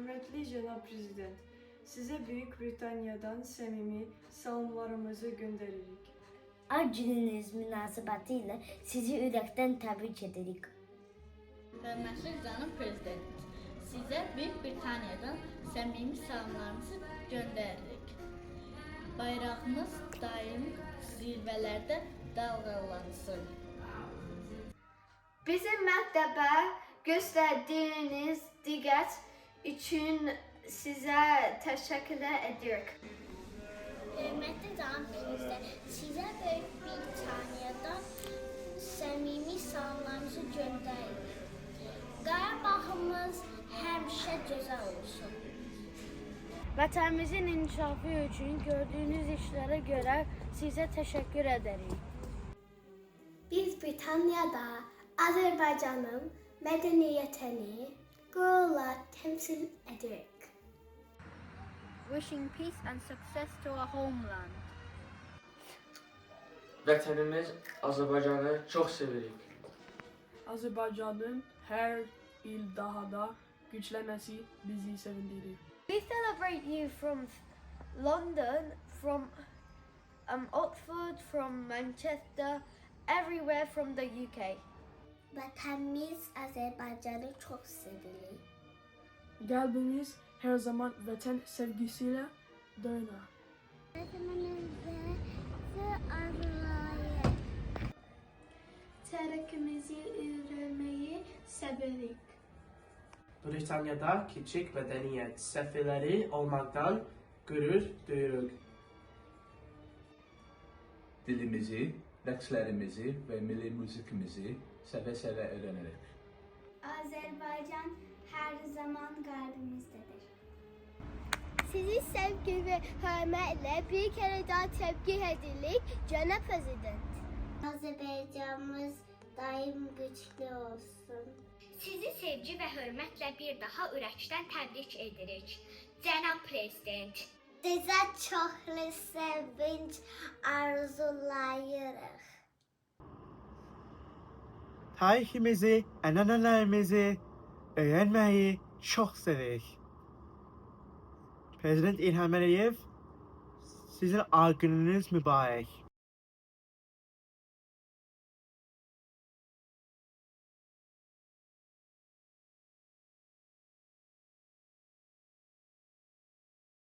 Hörmətli cənab prezident, sizə Böyük Britaniyadan səmimi salamlarımızı göndəririk. Ad gününüz münasibətilə sizi ürəkdən təbrik edirik. Hörmətli cənab prezident, sizə Böyük Britaniyadan səmimi salamlarımızı göndəririk. Bayrağımız daim zirvələrdə dalğalansın. Bizim məktəbə göstərdiyiniz diqqət üçün sizə təşəkkür edirik. Hörmətli cənab prezident, sizə Böyük Britaniyadan səmimi salamlarımızı göndəririk. Qarabağımız həmişə gözəl olsun. Vətənimizin inkişafı üçün gördüyünüz işlərə görə sizə təşəkkür edərik. Biz Britaniyada Azərbaycanın mədəniyyətini qürurla təmsil edirik. Wishing peace and success to our homeland. Vətənimiz Azərbaycanı çox sevirik. Azərbaycanın hər il daha da güclənməsi bizi sevindirir. We celebrate you from London, from Oxford, from Manchester, everywhere from the UK. Vətənimiz Azərbaycanı çox sevirik. Qəlbimiz hər zaman vətən sevgisiyle döner. Vətənimizi arzulayırıq. Tərəkkimizi öyrənməyi sevirik. Britanya'da küçük medeniyet seferleri olmaktan gurur duyuruk. Dilimizi, rəqslərimizi və milli musiqimizi sevə-sevə öyrənərək. Azərbaycan hər zaman qəlbimizdedir. Sizi sevgi ve hürmetle bir kere daha tebrik edirik Cənab Prezident. Azərbaycanımız daim güçlü olsun. Sizi sevgi və hörmətlə bir daha ürəkdən təbrik edirik, Cənab Prezident. Sizə çoxlu sevinç arzulayırıq. Tarihimizi, ənənələrimizi öyrənməyi çox sevirik. Prezident İlham Əliyev, sizin ad gününüz mübarək.